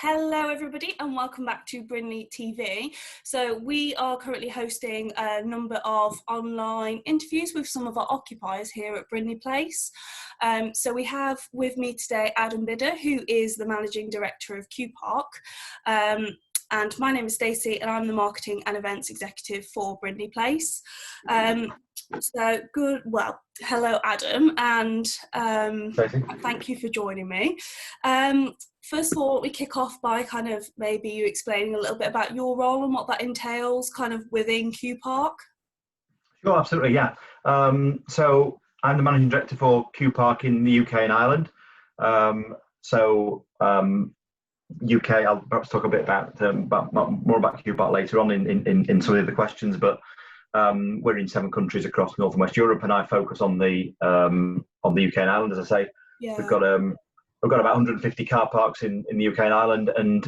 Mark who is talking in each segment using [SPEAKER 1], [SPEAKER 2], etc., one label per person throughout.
[SPEAKER 1] Hello everybody and welcome back to Brindley TV. So we are currently hosting a number of online interviews with some of our occupiers here at Brindleyplace. So we have with me today Adam Bidder, who is the Managing Director of QPark. And my name is Stacey and I'm the Marketing and Events Executive for Brindleyplace. Hello Adam, and thank you for joining me. First of all, we kick off by kind of maybe you explaining a little bit about your role and what that entails kind of within QPark.
[SPEAKER 2] Sure, absolutely, yeah. So I'm the Managing Director for QPark in the UK and Ireland. UK, I'll perhaps talk a bit about more about QPark later on in some of the questions, but we're in 7 countries across North and West Europe, and I focus on the UK and Ireland, as I say.
[SPEAKER 1] Yeah.
[SPEAKER 2] We've got about 150 car parks in the UK and Ireland, and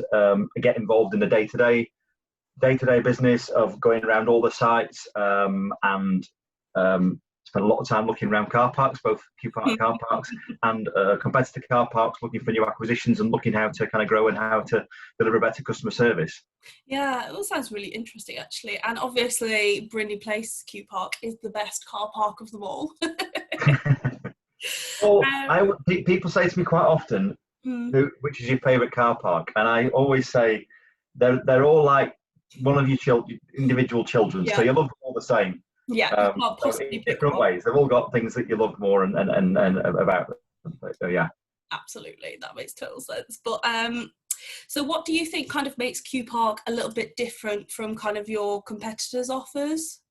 [SPEAKER 2] get involved in the day-to-day business of going around all the sites and spend a lot of time looking around car parks, both QPark car parks and competitor car parks, looking for new acquisitions and looking how to kind of grow and how to deliver better customer service.
[SPEAKER 1] Yeah, it all sounds really interesting actually, and obviously Brindleyplace QPark is the best car park of them all.
[SPEAKER 2] Well, people say to me quite often, which is your favourite car park? And I always say they're all like one of your individual children, so you love them all the same.
[SPEAKER 1] Yeah,
[SPEAKER 2] in different ways. They've all got things that you love more and about them. So, yeah.
[SPEAKER 1] Absolutely, that makes total sense. But so what do you think kind of makes QPark a little bit different from kind of your competitors' offers?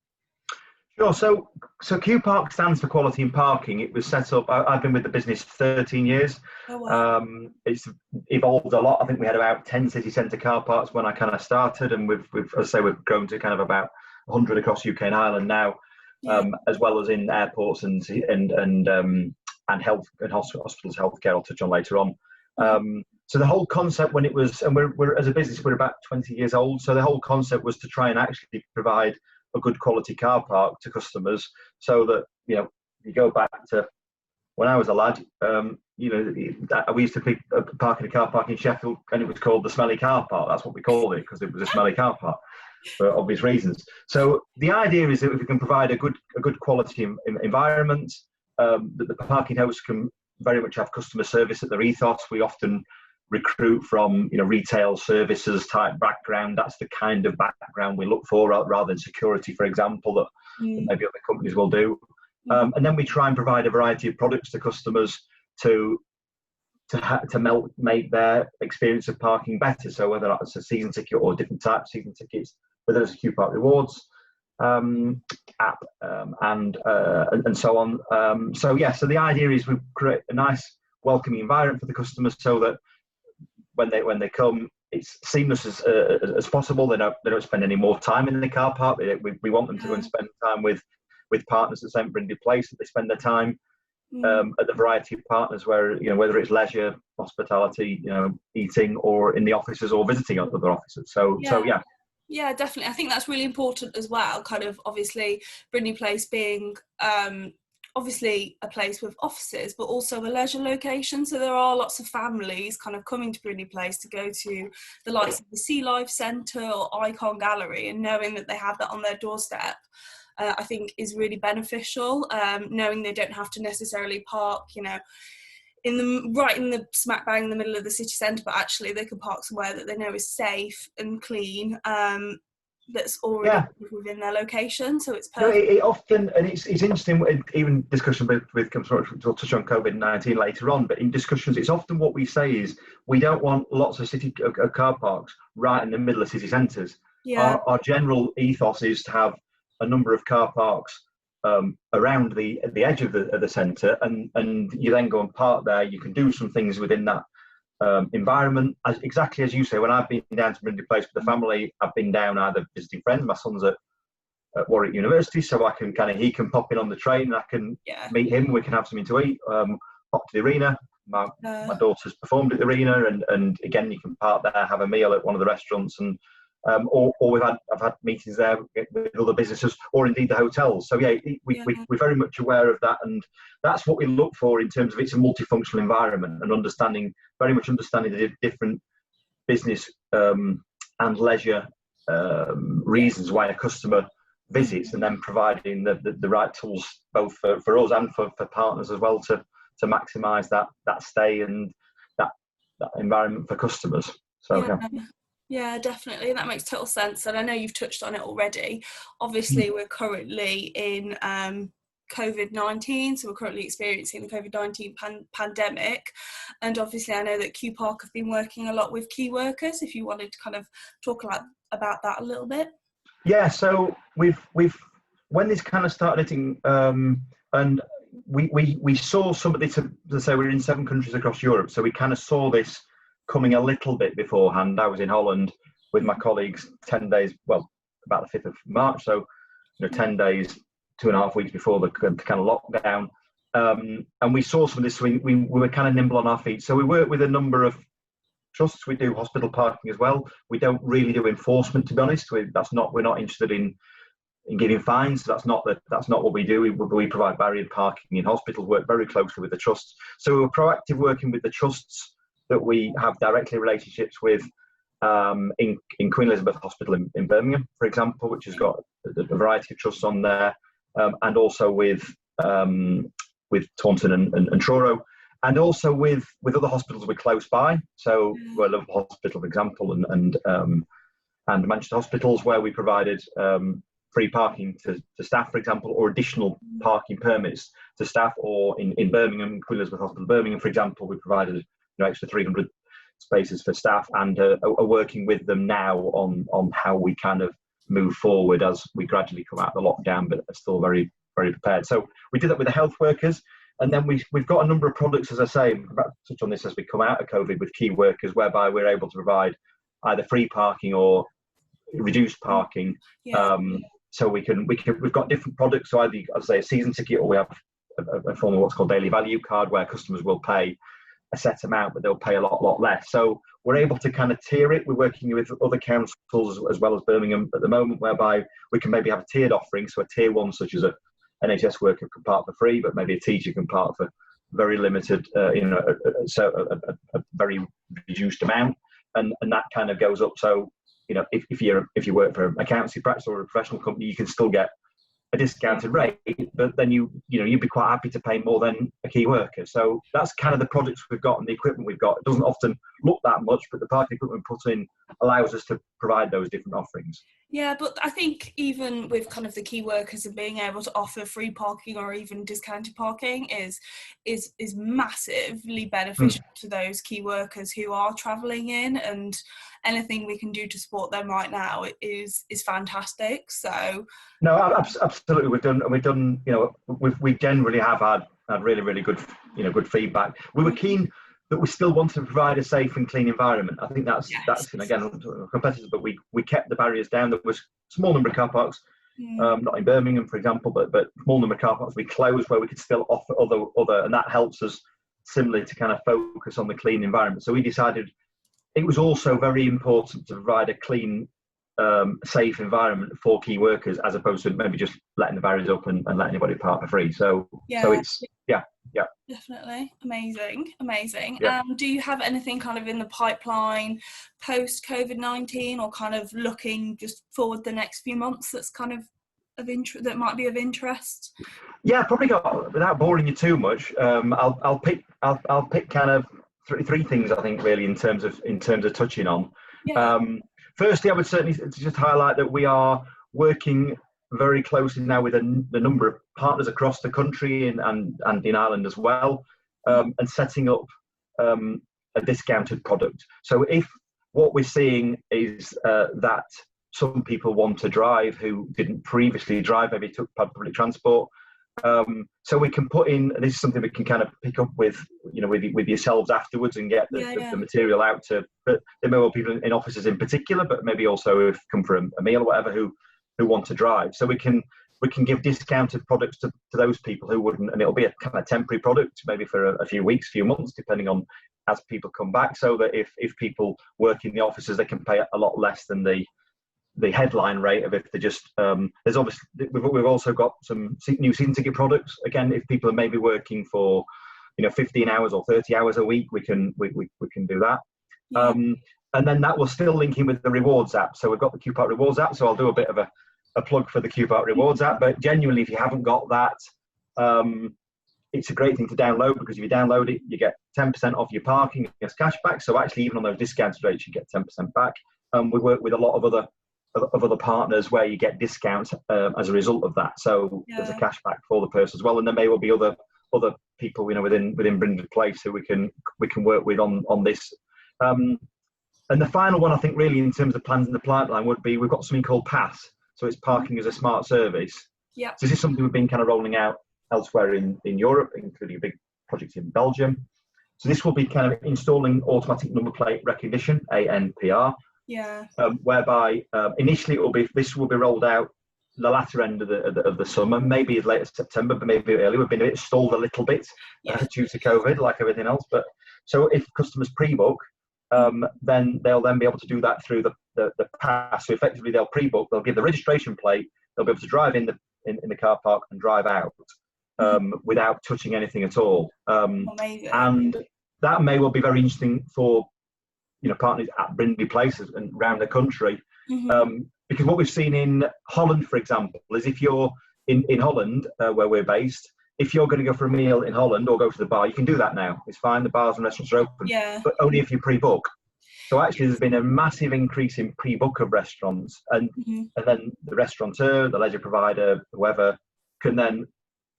[SPEAKER 2] Sure. So QPark stands for Quality in Parking. It was set up. I've been with the business 13 years.
[SPEAKER 1] Oh, wow.
[SPEAKER 2] It's evolved a lot. I think we had about 10 city centre car parks when I kind of started, and we've as I say, we've grown to kind of about 100 across UK and Ireland now, as well as in airports and health and hospitals, healthcare. I'll touch on later on. So the whole concept when it was, and we're as a business we're about 20 years old. So the whole concept was to try and actually provide a good quality car park to customers, so that you go back to when I was a lad. We used to park in a car park in Sheffield, and it was called the Smelly Car Park. That's what we called it, because it was a smelly car park for obvious reasons. So the idea is that if we can provide a good quality environment, that the parking hosts can very much have customer service at their ethos. We often recruit from retail services type background. That's the kind of background we look for, rather than security, for example, that maybe other companies will do. And then we try and provide a variety of products to customers to make their experience of parking better. So whether that's a season ticket or different types of season tickets, whether it's a QPark Rewards app and so on. So the idea is we create a nice welcoming environment for the customers, so that when they come, it's seamless as possible. They don't spend any more time in the car park. We want them to go and spend time with partners at St Brindleyplace. That they spend their time at the variety of partners, where whether it's leisure, hospitality, eating, or in the offices or visiting other offices.
[SPEAKER 1] Yeah, definitely. I think that's really important as well. Kind of obviously Brindleyplace being obviously a place with offices, but also a leisure location. So there are lots of families kind of coming to Brindleyplace to go to the likes of the Sea Life Centre or Icon Gallery, and knowing that they have that on their doorstep, I think is really beneficial. Knowing they don't have to necessarily park, in the smack bang in the middle of the city centre, but actually they can park somewhere that they know is safe and clean. That's already within their location, so it's perfect.
[SPEAKER 2] It often, and it's interesting, even discussion with we'll touch on COVID-19 later on, but in discussions, it's often what we say is we don't want lots of car parks right in the middle of city centres. Our general ethos is to have a number of car parks around the edge of the centre, and you then go and park there. You can do some things within that environment, exactly as you say. When I've been down to Brindleyplace with the family, I've been down either visiting friends. My son's at Warwick University, so I can he can pop in on the train, and I can meet him. We can have something to eat. Pop to the arena. My daughter's performed at the arena, and again, you can park there, have a meal at one of the restaurants, and or I've had meetings there with other businesses, or indeed the hotels. So we're very much aware of that, and that's what we look for in terms of it's a multifunctional environment, and very much understanding the different business and leisure reasons why a customer visits, and then providing the right tools both for us and for partners as well to maximise that stay and that environment for customers. So
[SPEAKER 1] yeah, definitely, that makes total sense. And I know you've touched on it already. Obviously, we're currently in COVID-19, so we're currently experiencing the COVID-19 pandemic, and obviously I know that QPark have been working a lot with key workers. If you wanted to kind of talk about that a little bit.
[SPEAKER 2] Yeah, so we've when this kind of started hitting, and we saw some of this. Let's say we're in 7 countries across Europe, so we kind of saw this coming a little bit beforehand. I was in Holland with my colleagues 10 days, well, about the 5th of March, so 10 days, 2.5 weeks before the kind of lockdown, and we saw some of this. So we were kind of nimble on our feet. So we work with a number of trusts. We do hospital parking as well. We don't really do enforcement, to be honest. We're not interested in giving fines. That's not what we do. We provide barriered parking in hospitals. Work very closely with the trusts. So we're proactive working with the trusts that we have directly relationships with. In Queen Elizabeth Hospital in Birmingham, for example, which has got a variety of trusts on there, and also with Taunton and Truro, and also with other hospitals we're close by. So we're Liverpool Hospital, for example, and Manchester Hospitals, where we provided free parking to staff, for example, or additional parking permits to staff. Or in Birmingham, Queen Elizabeth Hospital, Birmingham, for example, we provided extra 300 spaces for staff, and are working with them now on how we kind of move forward as we gradually come out of the lockdown, but are still very, very prepared. So we did that with the health workers, and then we've got a number of products, as I say, I'm about to touch on this as we come out of COVID, with key workers, whereby we're able to provide either free parking or reduced parking. So we've got different products. So either, as I say, a season ticket, or we have a form of what's called daily value card, where customers will pay a set amount, but they'll pay a lot less. So we're able to kind of tier it. We're working with other councils as well as Birmingham at the moment, whereby we can maybe have a tiered offering. So a tier 1, such as a NHS worker can park for free, but maybe a teacher can park for very limited, a very reduced amount, and that kind of goes up. So if you work for an accountancy practice or a professional company, you can still get a discounted rate, but then you'd be quite happy to pay more than a key worker. So that's kind of the products we've got and the equipment we've got. It doesn't often look that much, but the parking equipment we put in allows us to provide those different offerings.
[SPEAKER 1] Yeah, but I think even with kind of the key workers and being able to offer free parking or even discounted parking is massively beneficial to those key workers who are travelling in, and anything we can do to support them right now is fantastic. So
[SPEAKER 2] no, absolutely, we've done. We generally have had really, really good good feedback. We were keen that we still wanted to provide a safe and clean environment. I think that's again, competitors, but we kept the barriers down. There was a small number of car parks, not in Birmingham, for example, but small number of car parks we closed where we could still offer other, and that helps us similarly to kind of focus on the clean environment. So we decided it was also very important to provide a clean, safe environment for key workers, as opposed to maybe just letting the barriers up and letting anybody park for free. So it's
[SPEAKER 1] definitely amazing. Do you have anything kind of in the pipeline post COVID-19, or kind of looking just forward the next few months that's kind of interest, that might be of interest?
[SPEAKER 2] Yeah, probably got, without boring you too much, I'll pick kind of three things, I think, really, in terms of touching on. Firstly, I would certainly just highlight that we are working very closely now with a number of partners across the country and in Ireland as well, and setting up a discounted product. So if what we're seeing is that some people want to drive who didn't previously drive, maybe took public transport, so we can put in, and this is something we can kind of pick up with yourselves afterwards and get the material out to, but there may well be people in offices in particular, but maybe also if come for a meal or whatever, who want to drive. So we can give discounted products to those people who wouldn't, and it'll be a kind of temporary product, maybe for a few weeks, few months, depending on as people come back, so that if people work in the offices, they can pay a lot less than the headline rate of if they just there's obviously we've also got some new season ticket products. Again, if people are maybe working for 15 hours or 30 hours a week, we can do that. And then that will still link in with the rewards app. So we've got the QPark rewards app. So I'll do a bit of a plug for the QPark rewards app. But genuinely, if you haven't got that, it's a great thing to download, because if you download it, you get 10% off your parking as cash back. So actually, even on those discounted rates, you get 10% back. We work with a lot of other partners where you get discounts as a result of that. So there's a cash back for the person as well. And there may well be other people, within Brindleyplace who we can work with on this. And the final one, I think, really, in terms of plans in the pipeline, would be we've got something called Pass. So it's parking as a smart service.
[SPEAKER 1] Yeah.
[SPEAKER 2] So this is something we've been kind of rolling out elsewhere in Europe, including a big project in Belgium. So this will be kind of installing automatic number plate recognition, ANPR.
[SPEAKER 1] Yeah.
[SPEAKER 2] Whereby initially this will be rolled out the latter end of the summer, maybe as late as September, but maybe early. We've been a bit stalled a little bit due to COVID, like everything else. But so if customers pre-book, then they'll then be able to do that through the pass. So effectively, they'll pre-book, they'll give the registration plate, they'll be able to drive in the car park and drive out without touching anything at all. And that may well be very interesting for partners at Brindleyplace and around the country, because what we've seen in Holland, for example, is if you're in Holland, where we're based, if you're going to go for a meal in Holland or go to the bar, you can do that now. It's fine. The bars and restaurants are open, but only if you pre-book. So actually, there's been a massive increase in pre-book of restaurants, and then the restaurateur, the leisure provider, whoever, can then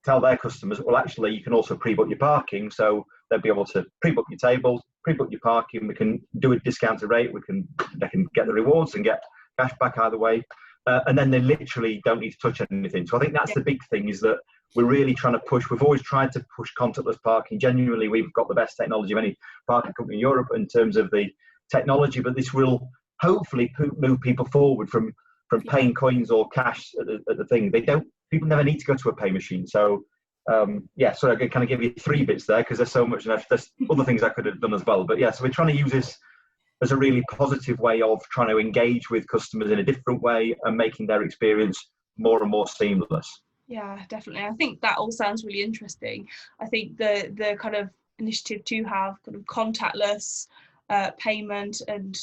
[SPEAKER 2] tell their customers, well, actually, you can also pre-book your parking. So they'll be able to pre-book your tables, pre-book your parking. We can do a discounted rate. They can get the rewards and get cash back either way, and then they literally don't need to touch anything. So I think that's the big thing, is that we're really trying to push. We've always tried to push contactless parking. Genuinely, we've got the best technology of any parking company in Europe in terms of the technology, but this will hopefully move people forward from paying coins or cash at the thing. People never need to go to a pay machine. So so I could kind of give you 3 bits there, because there's so much. There's other things I could have done as well. But so we're trying to use this as a really positive way of trying to engage with customers in a different way and making their experience more and more seamless.
[SPEAKER 1] Yeah, definitely. I think that all sounds really interesting. I think the kind of initiative to have kind of contactless payment, and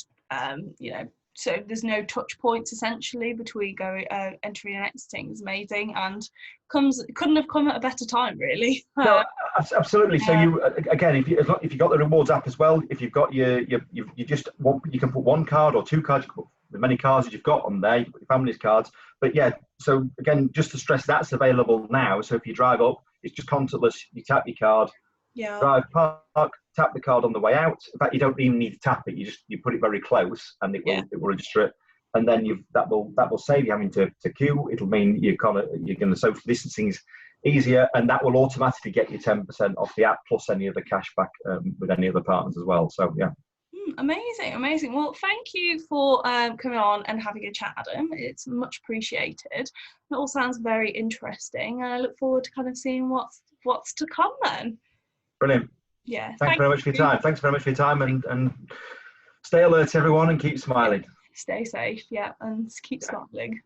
[SPEAKER 1] so there's no touch points essentially between entering and exiting, is amazing, and couldn't have come at a better time, really.
[SPEAKER 2] No, absolutely. So you again, if you got the rewards app as well, if you've got you can put 1 card or 2 cards. You can put as many cards as you've got on there. You can put your family's cards. But so again, just to stress, that's available now. So if you drive up, it's just contactless. You tap your card, drive, park, tap the card on the way out. In fact, you don't even need to tap it. You put it very close, and it will register it. And then that will save you having to queue. It'll mean you're going to social distancing's easier, and that will automatically get you 10% off the app, plus any other cash back with any other partners as well. So
[SPEAKER 1] Amazing. Well, thank you for coming on and having a chat, Adam. It's much appreciated. It all sounds very interesting, and I look forward to kind of seeing what's to come then.
[SPEAKER 2] Brilliant.
[SPEAKER 1] Yeah.
[SPEAKER 2] Thanks very much for your time. Thanks very much for your time, and stay alert, everyone, and keep smiling.
[SPEAKER 1] Stay safe, and keep smiling.